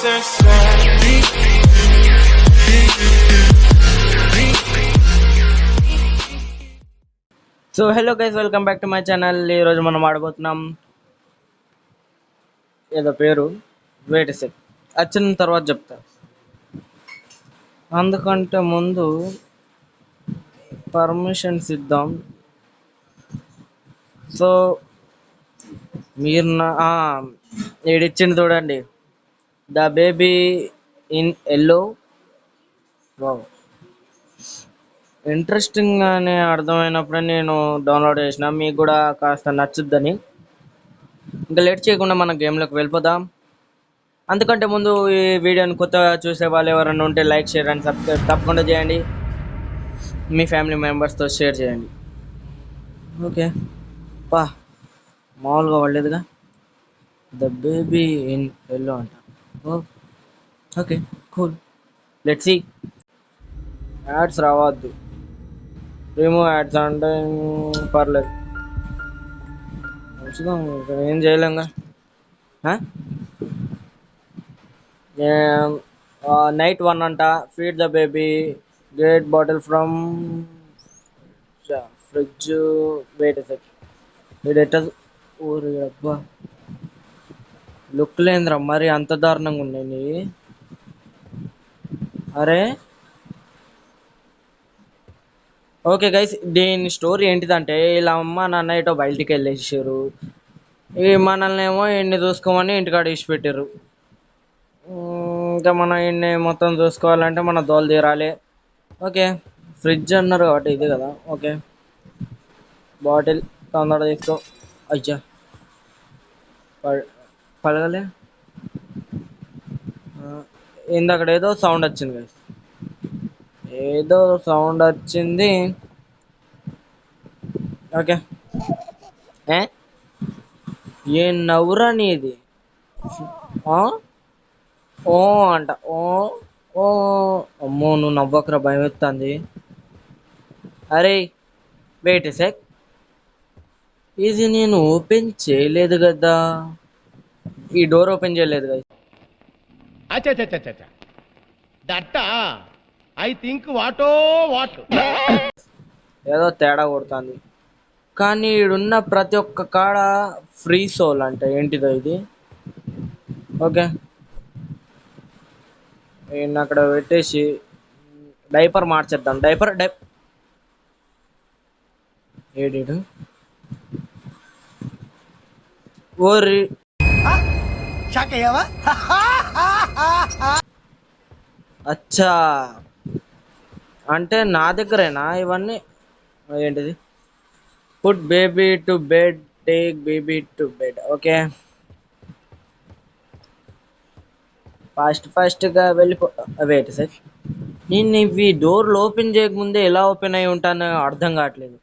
So hello guys, welcome back to my channel. ఈరోజు మనం ఆడబోతున్నాం ఏదో పేరు. వెయిట్ సెక్ వచ్చిన తర్వాత చెప్తా. అందుకంటే ముందు పర్మిషన్స్ ఇద్దాం. సో మీరు ఏడిచ్చింది చూడండి, the baby in yellow. Wow, interesting అని అర్థమైనప్పుడే నేను డౌన్లోడ్ చేసిన. మీకు కూడా కాస్త నచ్చుద్దని. ఇంకా లేట్ చేయకుండా మన గేమ్లోకి వెళ్ళిపోదాం. అందుకంటే ముందు ఈ వీడియోని కొత్తగా చూసే వాళ్ళు ఎవరైనా ఉంటే లైక్, షేర్ అండ్ సబ్స్క్రైబ్ తప్పకుండా చేయండి. మీ ఫ్యామిలీ మెంబర్స్తో షేర్ చేయండి. ఓకే పా, మామూలుగా పడలేదుగా. ద బేబీ ఇన్ ఎల్లో అంట. Okay cool, let's see. Ads రావద్దు, రిమూవ్ యాడ్స్ అంటే పర్లేదు, మంచిగా ఏం చేయలేంగా. నైట్ 1 అంట. Feed the baby, get bottle from fridge. Wait second. ఊరి అబ్బా, లుక్ లేదురా మరి అంత దారుణంగా ఉన్నాయి నీవి. అరే ఓకే గైస్, దీని స్టోరీ ఏంటిదంటే, ఇలా అమ్మ నాన్న ఇటో బయటికి వెళ్ళేసారు. ఈ మనల్ని ఏమో ఇన్ని చూసుకోమని ఇంటికాడ ఇచ్చి పెట్టారు. ఇంకా మనం ఇన్ని మొత్తం చూసుకోవాలంటే మన దోలు తీరాలి. ఓకే, ఫ్రిడ్జ్ అన్నారు కాబట్టి ఇది కదా. ఓకే, బాటిల్ తొందర తీసుకో. అయ్యా పడగలే. ఇందాక ఏదో సౌండ్ వచ్చింది కదా, ఏదో సౌండ్ వచ్చింది. ఓకే, ఏ నవ్వురా నీది? ఓ అంట. ఓ ఓ అమ్మో, నువ్వు నవ్వకరా, భయం ఎత్తుంది. అరే వెయిట్ సెక్, ఇది నేను ఓపెన్ చేయలేదు కదా. ఈ డోర్ ఓపెన్ చేయలేదు కదా. ఐ థింక్ వాటో వాట్ ఏదో తేడా కొడుతుంది. కానీ ఈడున్న ప్రతి ఒక్క కాడ ఫ్రీ సోల్ అంట. ఏంటిదో ఇది. ఓకే, నేను అక్కడ పెట్టేసి డైపర్ మార్చేద్దాం. డైపర్ ఏడీడు ఓరి. అచ్చా, అంటే నా దగ్గరేనా ఇవన్నీ? ఏంటిది? Put baby to bed, take baby to bed. Okay, ఫాస్ట్గా వెళ్ళిపో. వెయిట్ సార్, నేను ఇవి డోర్లు ఓపెన్ చేయకముందే ఎలా ఓపెన్ అయి ఉంటానో అర్థం కావట్లేదు.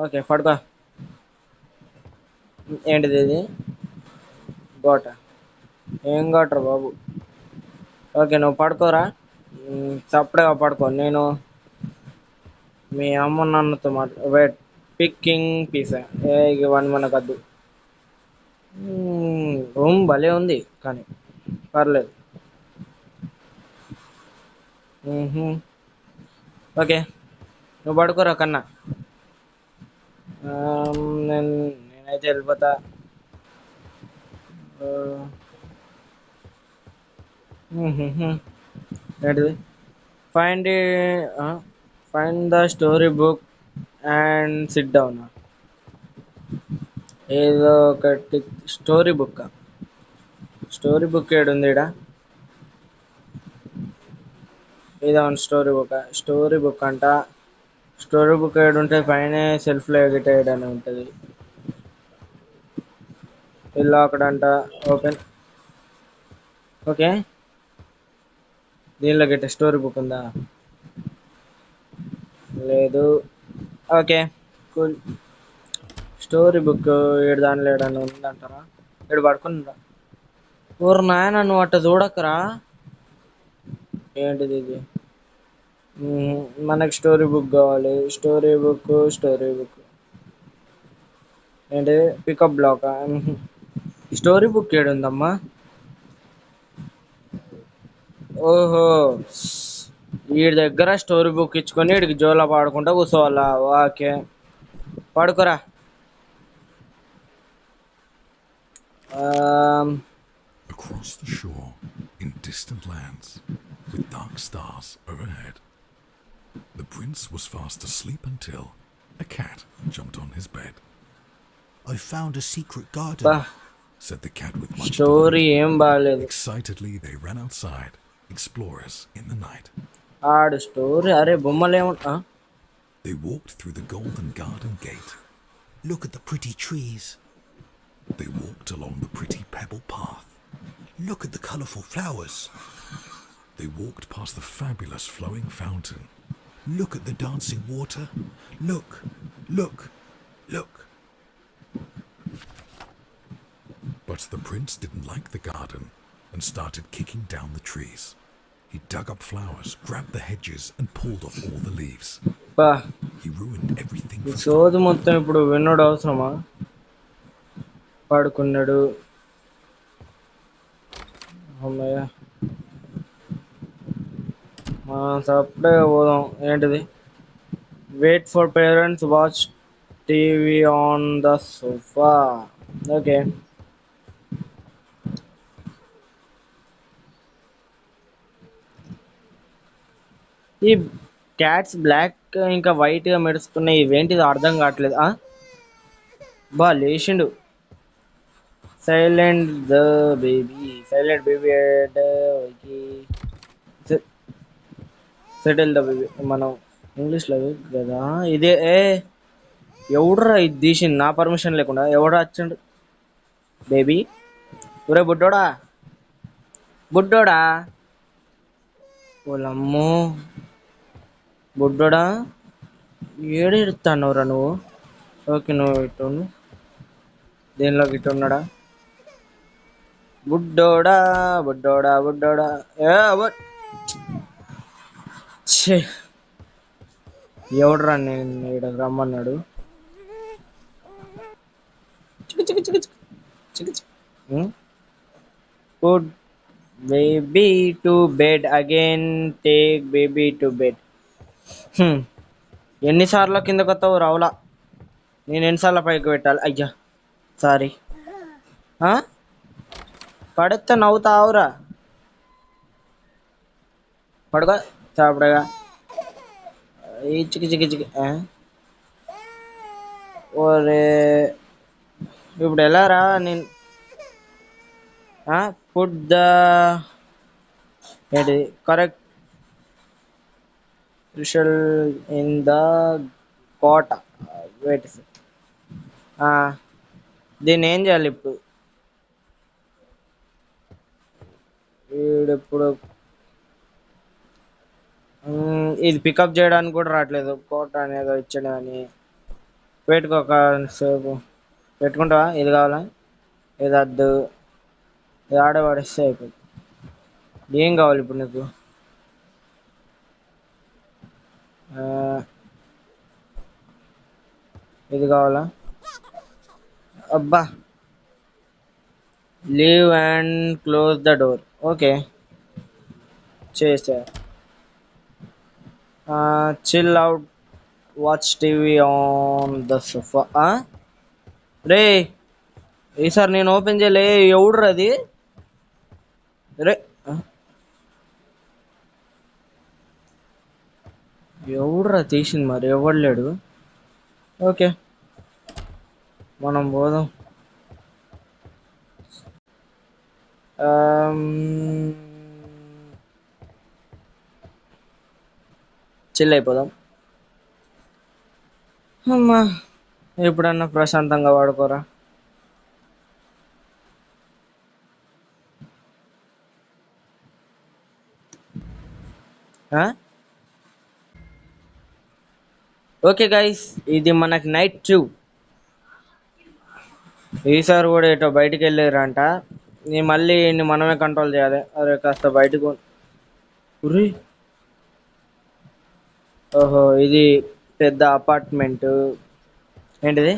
ఓకే పడుకో. ఏంటిది ఇది? గోట? ఏం గోటరా బాబు? ఓకే నువ్వు పడుకోరా, చప్పుడుగా పడుకో. నేను మీ అమ్మ నాన్నతో వెయిట్ పిక్కింగ్ పిజ్జా. ఇవన్నీ మనకు వద్దు. రూమ్ భలే ఉంది కానీ పర్లేదు. ఓకే నువ్వు పడుకోరా కన్నా. నేనైతే వెళ్ళిపోతా. ఏంటిది? Find find the story book and SIT down. ఏదో ఒకటి స్టోరీ బుక్. స్టోరీ బుక్ ఏడుంది ఈడ? ఇదవును స్టోరీ బుక్ అంట. స్టోరీ బుక్ ఏడుంటే పైన సెల్ఫ్లో ఎడిటెడ్ అని ఉంటుంది. ఇలా అక్కడంట. ఓపెన్. ఓకే, దీనిలో గట్ట స్టోరీ బుక్ ఉందా? లేదు. Okay cool. స్టోరీ బుక్ ఏడు దానిలో ఏడని ఉందంటారా? ఏడు పడుకుందా? ఊరు నాయన, నువ్వు అట్ట చూడకరా. ఏంటిది ఇది? మనకు స్టోరీ బుక్ కావాలి. స్టోరీ బుక్ ఏంటి? Pickup block. స్టోరీ బుక్ ఏడుందమ్మా? ఓహో, వీడి దగ్గర స్టోరీ బుక్ ఇచ్చుకొని వీడికి జోలా పాడుకుంటా కూర్చోవాలా? Okay, పడుకోరా. Across the shore, in distant lands, with dark stars overhead, the prince was fast asleep until a cat jumped on his bed. I found a secret garden, బా, Said the cat with much story delight. ఏం బాగాలేదు. Excitedly, they ran outside, explorers in the night. ఆడు story అరే బొమ్మలేమో. They walked through the golden garden gate. Look at the pretty trees. They walked along the pretty pebble path. Look at the colourful flowers. They walked past the fabulous flowing fountain. Look at the dancing water. Look, look, look. But the prince didn't like the garden and started kicking down the trees. He dug up flowers, grabbed the hedges, and pulled off all the leaves. బా, He ruined everything ఈ for fun. సోది మొత్తం ఇప్పుడు విన్నోడు అవసరమా? పడుకున్నాడు. అమ్మయ్య, సప్పుడే పోదాం. ఏంటిది? Wait for parents, watch TV on the sofa. Okay, ఈ క్యాట్స్ బ్లాక్ ఇంకా వైట్ గా మెరుస్తున్నాయి. ఇవేంటిది అర్థం కావట్లేదు. బా లేచిండు. Silent the baby, silent baby, settle the baby. మనం ఇంగ్లీష్లో కదా ఇదే. ఎవడురా ఇది తీసింది నా పర్మిషన్ లేకుండా? ఎవడు వచ్చిండు? బేబీ, ఒరే బుడ్డోడా, బుడ్డోడా, ఓలమ్మో, బుడ్డోడా, ఏడెడుతున్నావురా నువ్వు? ఓకే, నువ్వు ఇటు ఉండు. దేనిలోకి ఇటు ఉన్నాడా? బుడ్డోడా, బుడ్డోడా, బుడ్డోడా. ఛే, ఎవడురా నేను ఇక్కడ రమ్మన్నాడు? చిక్కు చిక్కు చిక్కు చిక్కు చిక్కు చిక్కు. Put baby to bed again, take baby to bed. ఎన్నిసార్లు కిందకు వస్తావు రావులా? నేను ఎన్నిసార్లు పైకి పెట్టాలి? అయ్యా సారీ. పడితే నవ్వుతావురా? పడుకో చాపడగా. ఈ చికి చికి చికి. ఓరే, ఇప్పుడు ఎలా రా నేను? పుట్ ద ఏంటి కరెక్ట్ రిషల్ ఇన్ ద కోట. వెయిట్, దీన్ని ఏం చేయాలి ఇప్పుడు? వీడిప్పుడు ఇది పికప్ చేయడానికి కూడా రావట్లేదు. కోట అనేది ఇచ్చాడు అని పెట్టుకో. ఒక సేపు పెట్టుకుంటావా? ఇది కావాలా? ఇది వద్దు. ఇది ఆడవాడిస్తే అయిపోయింది. ఏం కావాలి ఇప్పుడు నీకు? ఇది కావాలా? అబ్బా, leave and close the door. Okay, చేసా. Chill out, watch TV on the sofa. రే, ఈసారి నేను ఓపెన్ చేయలే. ఎవడురా అది? రే, ఎవడురా తీసింది? మరి ఎవడు లేడు. ఓకే, మనం పోదాం. చిల్ అయిపోదాం. అమ్మా, ఎప్పుడన్నా ప్రశాంతంగా వాడుకోరా. ఓకే గైస్, ఇది మనకి నైట్ 2. ఈసారి కూడా ఏటో బయటికి వెళ్ళారంట. మళ్ళీ మనమే కంట్రోల్ చేయాలి. అరే కాస్త బయటకు. ఉర్రి, ఓహో, ఇది పెద్ద అపార్ట్మెంట్. ఏంటిది?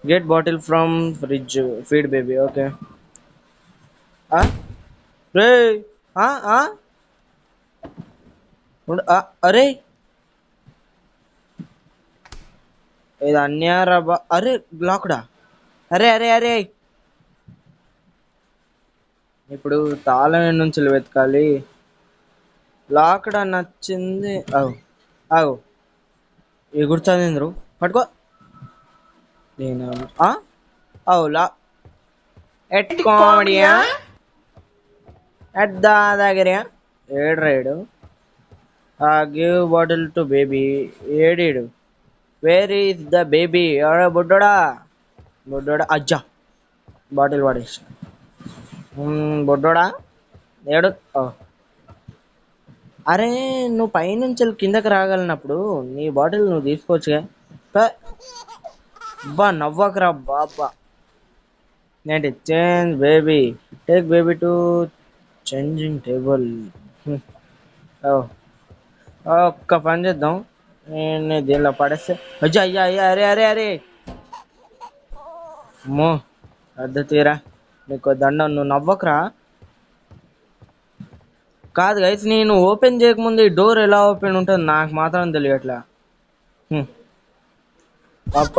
Get bottle from fridge, feed baby. Okay, ఆ? రే ఆ, ఆ? అరే ఇది అన్యారా అరే బ్లాక్డా. అరే అరే అరే ఇప్పుడు తాళం నుంచి వెతకాలి. లాక్డా నచ్చింది. అవు అవు ఎగురుతుంది ఇంద్రు పట్టుకో. నేను అవు లా ఎట్ కామెడియా ఎట్ దాదాగిరియా ఏడు రైడు. Give bottle to baby. ఏడీడు వేర్ ఈస్ ద బేబీ? ఎవడ బుడ్డోడా? బుడ్డోడా అజ్జా బాటిల్ పడేసి. బుడ్డోడా ఏడు. అరే నువ్వు పైనుంచి కిందకి రాగలిగినప్పుడు నీ బాటిల్ నువ్వు తీసుకోవచ్చుగా. బా నవ్వకరా బాబా. ఏంటి change baby, take baby to changing table. ఒక్క పని చేద్దాం, నేను దీనిలో పడేస్తే. అయ్యా అయ్యా అయ్యా అరే అరే అరే అమ్మో అద్దె తీరా. నీకు దండం, నువ్వు నవ్వకరా. కాదు గైస్, నేను ఓపెన్ చేయకముందు ఈ డోర్ ఎలా ఓపెన్ ఉంటుంది నాకు మాత్రం తెలియట్లా.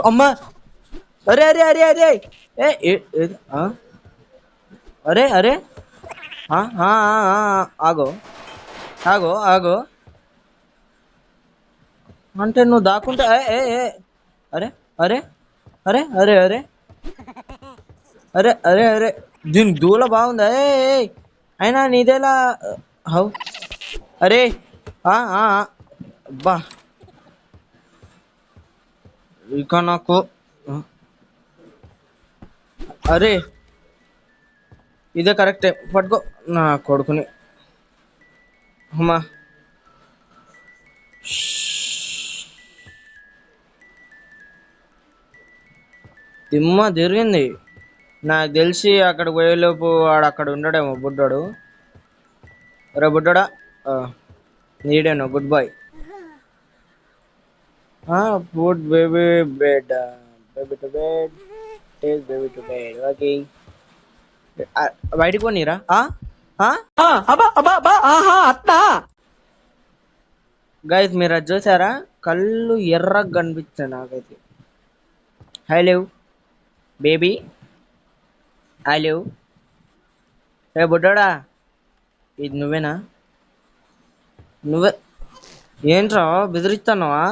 అమ్మా అరే అరే అరే అరే అరే అరే ఆగో ఆగో ఆగో అంటే నువ్వు దాక్కుంటా. అరే అరే అరే అరే అరే అరే అరే అరే దీని దూల బాగుందా? అయినా నీదేలా హౌ? అరే అబ్బా ఇక నాకు అరే ఇదే కరెక్టే. పట్టుకో నా కొడుకుని. అమ్మా దిమ్మ తిరిగింది. నాకు తెలిసి అక్కడికి పోయేలోపు వాడు అక్కడ ఉండడేమో బుడ్డోడు. రే బుడ్డోడా, నీడేను good boy. Put baby bed, baby to bed, take baby to bed. Okay బయటికి పోనీరా. గైస్ మీరు అది చూసారా? కళ్ళు ఎర్రగా కనిపించాయి నాకైతే. Hello baby, hello. రే బుడ్డోడా, ఇది నువ్వేనా? నువ్వే ఏంట్రా బెదిరిస్తున్నావా?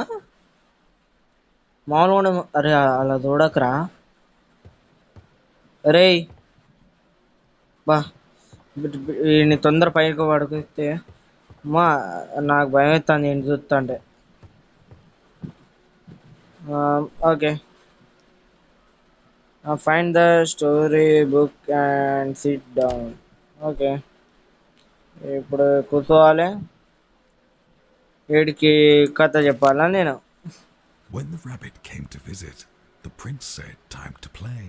మామూలుగా అరే అలా చూడకరా. అరే బా నీ తొందర పైకి పడుకొస్తే అమ్మా నాకు భయం అవుతుంది ఏంటి చూస్తా అంటే. Okay find the story book and SIT down. Okay ఇప్పుడు కూర్చోవాలి. వీడికి కథ చెప్పాలా నేను? When the rabbit came to visit, the prince said time to play.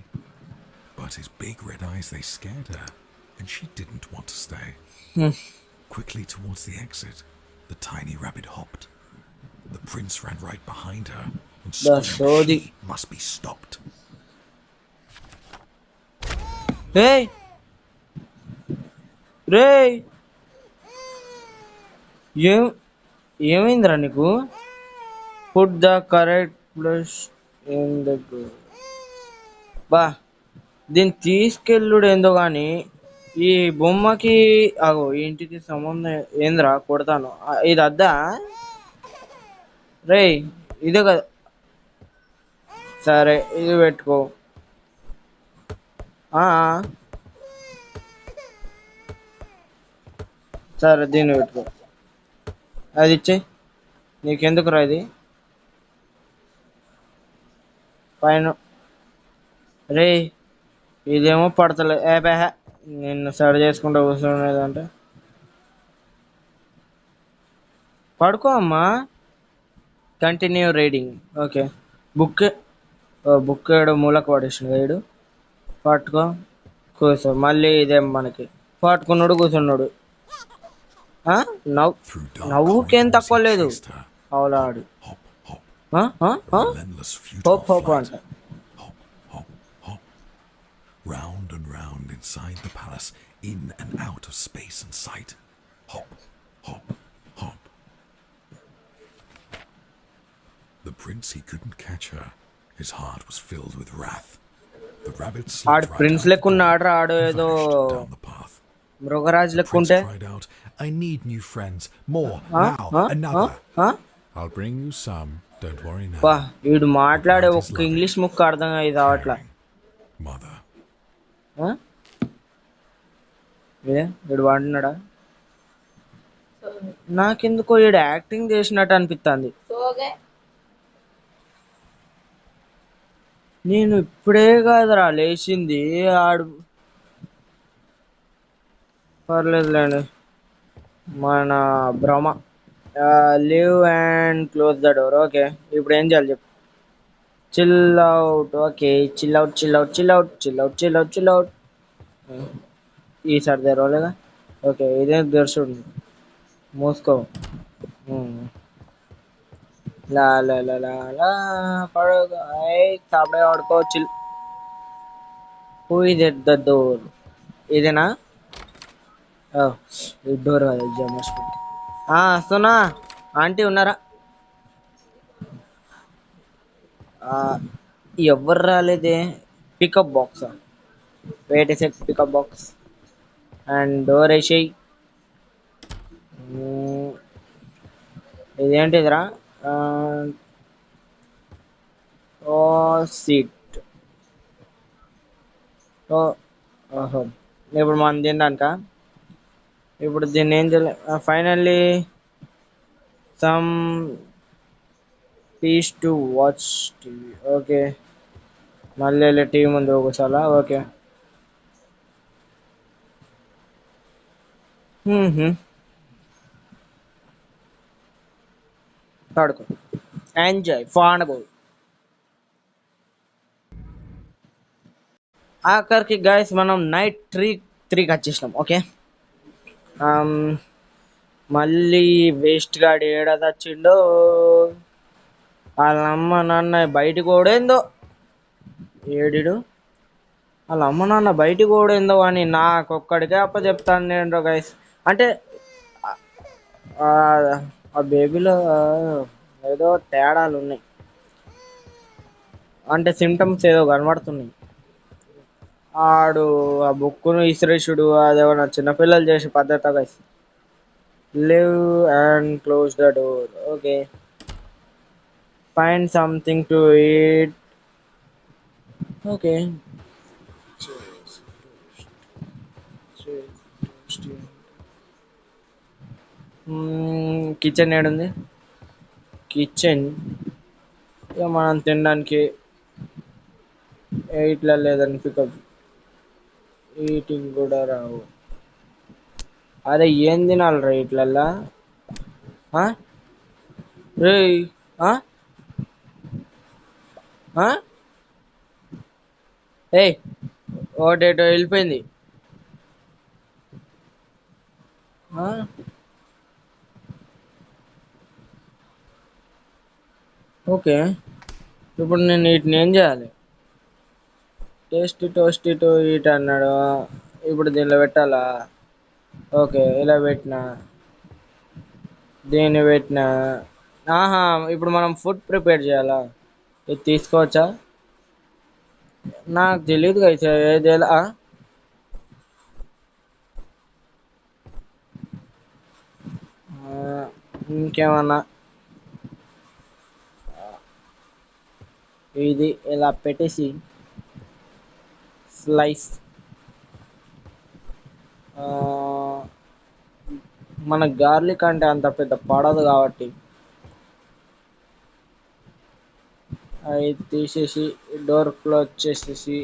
But his big red eyes, they scared her, and she didn't want to stay. Quickly towards the exit, the tiny rabbit hopped. The prince ran right behind her and screamed she must be stopped. Hey! Ray! ఏమైందిరా నీకు? Put the correct plus in the బా దీన్ని తీసుకెళ్ళుడు ఏందో కానీ ఈ బొమ్మకి అగో ఇంటికి సంబంధం ఏందిరా? కొడతాను. ఇది అద్దా రే? ఇదే కదా. సరే ఇది పెట్టుకో. సరే దీన్ని పెట్టుకో. అది ఇచ్చే నీకెందుకు రా ఇది పైన. రే ఇదేమో పడతలే. ఏపేహ నిన్ను సరి చేసుకుంటూ కూర్చునేదంటే పడుకో అమ్మా. Continue reading. ఓకే బుక్ ఏడు మూలకు పడేసిన వేడు. పట్టుకో కూర్చో. మళ్ళీ ఇదేం మనకి పట్టుకున్నాడు కూర్చున్నాడు. నవ్వుకేం తక్కువ లేదు. అవులాడు హోప్ హోప్ అంట. round and round inside the palace, in and out of space and sight. Hop, hop, hop. The prince, he couldn't catch her. His heart was filled with wrath. The rabbit ఆడు slipped right prince out the లెక్క ఉన్నాడు door ఆడు and ఏదో vanished down the path. మృగరాజు The లెక్క prince ఉంటే cried out, "I need new friends. More, ఆ? now, ఆ? another." ఆ? "I'll bring you some. Don't worry now." వా వీడు మాట్లాడే ఒక్క ఇంగ్లీష్ ముక్క అర్థం అయ్యేది అవట్లా. Caring mother. వీడు వాడున్నాడా? నాకెందుకో వీడు యాక్టింగ్ చేసినట్టు అనిపిస్తుంది. నేను ఇప్పుడే కాదురా లేచింది. ఆడు పర్లేదులేండి మన భ్రమ. Live and close the door. Okay, ఇప్పుడు ఏం చేయాలి చెప్పు. Chill out. Okay, chill out chill out chill out chill out chill out chill out. ఈసారి తెరవలేదా? ఓకే, ఇదే తెరుచుంది. మూసుకో. లా లా లా లా లా పడుకో. సాపడే పడుకో. Chill. Who is at the door? ఇదేనా? ఈ డోర్ కాదు, మర్చిపోయి. వస్తున్నా. ఆంటీ ఉన్నారా? ఎవ్వరు రాలేదే. Pick up box. Wait set pick up box and door వేసేయి. ఇదేంటిదిరా? ఓ సీట్. ఓహో, ఇప్పుడు మనం తినడానిక? ఇప్పుడు దీన్ని ఏం చేయాలి? Finally some peace to watch TV. Okay, మళ్ళీ వెళ్ళి టీవీ ముందు కూర్చోాలా? ఓకే. పడుకో. ఎంజాయ్ ఫాన్గో. ఆఖరికి గైస్ మనం నైట్ 3కి వచ్చేసినాం. ఓకే, మళ్ళీ వేస్ట్ గాడు ఏడ తెచ్చిండో. వాళ్ళ అమ్మ నాన్న బయటికి పోడేందో. ఏడిడు వాళ్ళ అమ్మ నాన్న బయటికి పోడేందో అని నాకొక్కడికే చెప్తాను నేను గైస్. అంటే ఆ బేబీలో ఏదో తేడాలు ఉన్నాయి. అంటే సిమ్టమ్స్ ఏదో కనబడుతున్నాయి. ఆడు ఆ బుక్కును ఇసిరేసుడు అదేమన్నా చిన్నపిల్లలు చేసే పద్ధతి guys. Leave and close the door. Okay, find something to eat. Okay, kitchen ఏడుంది? కిచెన్ ఇక మనం తినడానికి ఇట్లా లేదని పికప్. ఈటింగ్ కూడా రావు. అరే ఏం తినాలిరా ఇట్లల్లా? రే ఒకటేటో వెళ్ళిపోయింది. ఓకే, ఇప్పుడు నేను వీటిని ఏం చేయాలి? టోస్ట్ టు ఈట్ అన్నాడు. ఇప్పుడు దీనిలో పెట్టాలా? ఓకే, ఇలా పెట్టినా, దీన్ని పెట్టినా. ఇప్పుడు మనం ఫుడ్ ప్రిపేర్ చేయాలా? ఇది తీసుకోవచ్చా? నాకు తెలియదు కదా ఏది ఎలా. ఇంకేమన్నా ఇది ఇలా పెట్టేసి స్లైస్. మన గార్లిక్ అంటే అంత పెద్ద పడదు కాబట్టి అవి తీసేసి డోర్ క్లోజ్ చేసేసి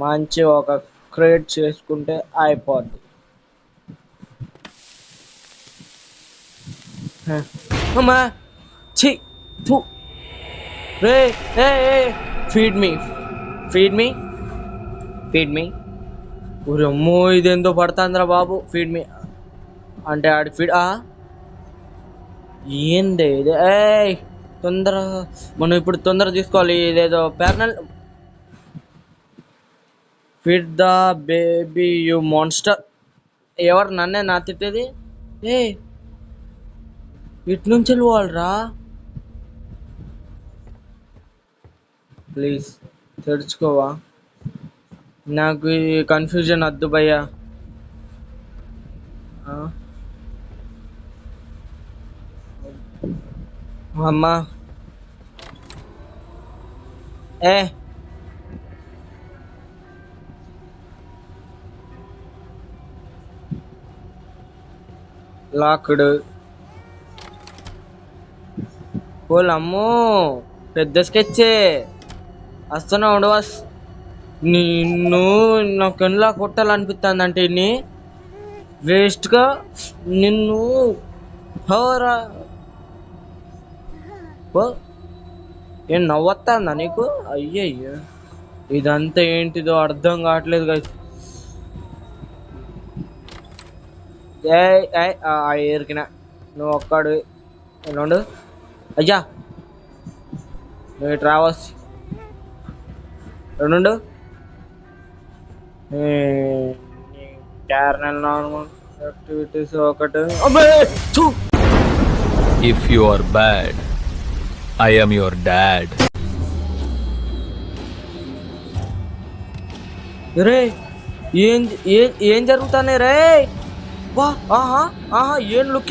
మంచి ఒక క్రియేట్ చేసుకుంటే అయిపోద్ది. అమ్మా ఛీ ఫు. రే ఫీడ్ మీ ఫీడ్ మీ ఫీడ్ మీ. ఊరమ్మో ఇదేందో పడుతుందిరా బాబు. ఫీడ్ మీ అంటే ఆడి ఫీడ్. ఏంది ఇది? తొందర మనం ఇప్పుడు తొందర తీసుకోవాలి. ఇదేదో ప్యారనల్ fit the baby you monster. ఎవరు నన్నే నా తిట్టేది? ఏ ఇటు నుంచి వెళ్ళిపోవాలరా. ప్లీజ్ తెరుచుకోవా, నాకు ఈ కన్ఫ్యూజన్ వద్దు భయ్యా. అమ్మా ఏ లాక్డ్. పోలమ్మో పెద్ద స్కెచ్చే. వస్తున్నా ఉండవస్. నిన్ను నాకు ఎలా కొట్టాలనిపిస్తుంది అంటే ఇన్ని వేస్ట్గా నిన్ను హోరా. ఏం నవ్వొస్తుందా నీకు? అయ్యయ్యో ఇదంతా ఏంటిదో అర్థం కావట్లేదు కదా. ఏరికినా నువ్వు ఒక్కడు నుండు. అయ్యా నువ్వు ట్రావెల్స్ రెండు క్యారనల్ నార్మల్ యాక్టివిటీస్ ఒకటి. If you are bad, I am your dad. రే ఏం ఏం జరుగుతానే రే? వా ఆహా ఆహా ఏం లుక్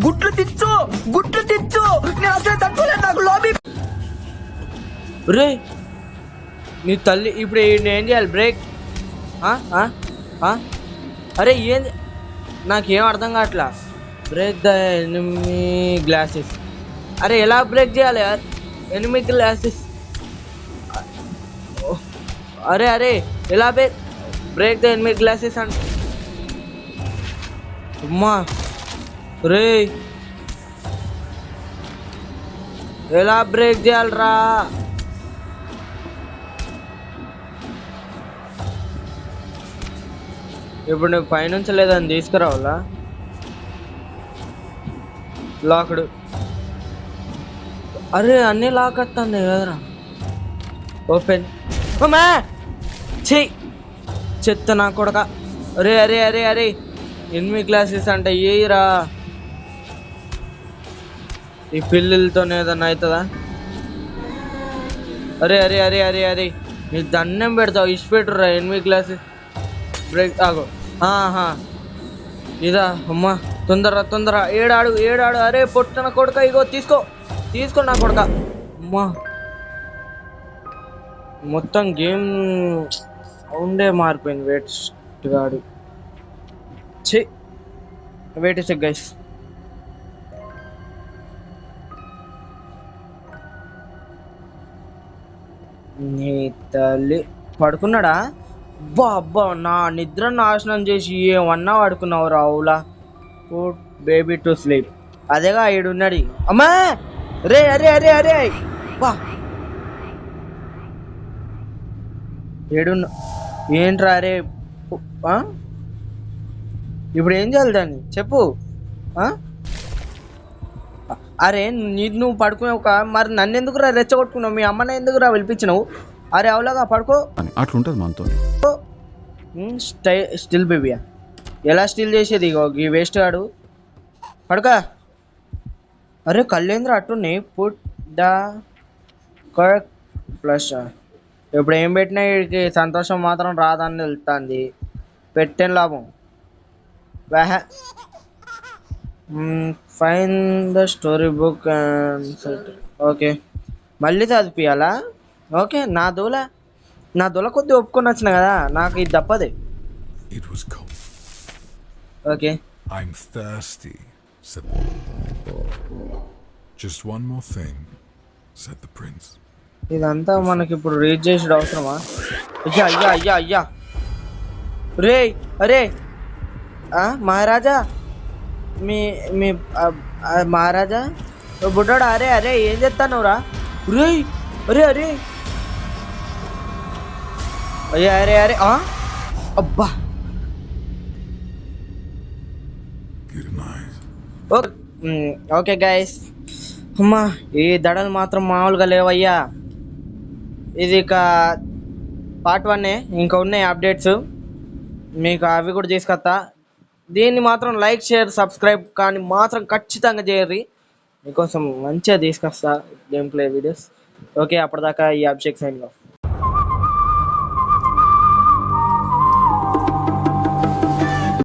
గుట్లు తెచ్చు నేను అసలు తట్టుకోలేదు, నాకు లోబీ. రే నీ తల్లి ఇప్పుడు ఏం చేయాలి? బ్రేక్. అరే ఏం నాకేం అర్థం కావట్లా. Break the enemy glasses. అరే ఎలా బ్రేక్ చేయాలి ఎనిమీ గ్లాసెస్? అరే అరే ఎలా బ్రేక్ ద ఎనిమీ గ్లాసెస్ అంటే అమ్మా రే ఎలా బ్రేక్ చేయాలరా? ఇప్పుడు నువ్వు పైనుంచి లేదని తీసుకురావాలా? లాక్డ్. అరే అన్నీ లాక్ వస్తుంది కదరా. ఓపెన్. చెయ్యి చెత్త నా కొడక. అరే అరే అరే అరే ఎనిమిది క్లాసెస్ అంటే ఏరా ఈ పిల్లలతోనే ఏదన్నా అవుతుందా? అరే అరే అరే అరే అరే నీ దండం పెడతావు. ఇష్ట పెట్టురా ఎనిమిది క్లాసెస్. బ్రేక్ ఆగో. ఇదా అమ్మా తొందర ఏడాడు. అరే పొట్టన కొడుక ఇగో తీసుకో నా కొడుక. అమ్మా మొత్తం గేమ్ సౌండే మారిపోయింది. వెయిట్ గాడు వెయిట్ చెక్ గైస్. నీ తల్లి పడుకున్నాడా? అబ్బా నా నిద్ర నాశనం చేసి ఏమన్నా పడుకున్నావు రావులా. Put baby to sleep. అదేగా ఈడున్నాడు. అమ్మా రే అరే అరే అరే బా ఏడున్నా ఏంట్రా? అరే ఇప్పుడు ఏం చేయాలి దాన్ని చెప్పు. అరే నువ్వు పడుకున్నావు మరి నన్ను ఎందుకు రా రెచ్చగొట్టుకున్నావు? మీ అమ్మని ఎందుకు రా పిలిపించినావు? అరే అవులాగా పడుకో. అట్లుంటది మనతో. స్టిల్ బేబీయా? ఎలా స్టిల్ చేసేది? ఈ వేస్ట్ గాడు పడుక. అరే కళ్ళేంద్ర అట్టున్నాయి. Put the correct flush. ఇప్పుడు ఏం పెట్టినా వీడికి సంతోషం మాత్రం రాదని వెళ్తుంది. పెట్టేం లాభం? Fine the story book and okay మళ్ళీ చదివియాలా? ఓకే నా దూల కొద్ది ఒప్పుకొని వచ్చిన కదా, నాకు ఇది తప్పదే. It was cold. Okay I'm thirsty, said Just one more thing, said the prince. ఇదంతా మనకి ఇప్పుడు రీడ్ చేసేది అవసరమా? అయ్యా రే అరే మహారాజా మీ మీ మహారాజా బుడ్డాడా? అరే అరే ఏం చేస్తాను రా? రే అరే అరే అయ్యా అరే అరే అబ్బా. Good night. Okay guys. అమ్మా ఈ దడలు మాత్రం మామూలుగా లేవయ్యా. ఇది ఇక పార్ట్ 1 ఇంకా ఉన్నాయి అప్డేట్స్, మీకు అవి కూడా తీసుకొస్తా. దీన్ని మాత్రం లైక్ షేర్ సబ్స్క్రైబ్ కానీ మాత్రం ఖచ్చితంగా చేయర్రి, మీకోసం మంచిగా తీసుకొస్తా గేమ్ ప్లే వీడియోస్. ఓకే, అప్పటిదాకా ఈ అభిషేక్ సైన్ ఆఫ్.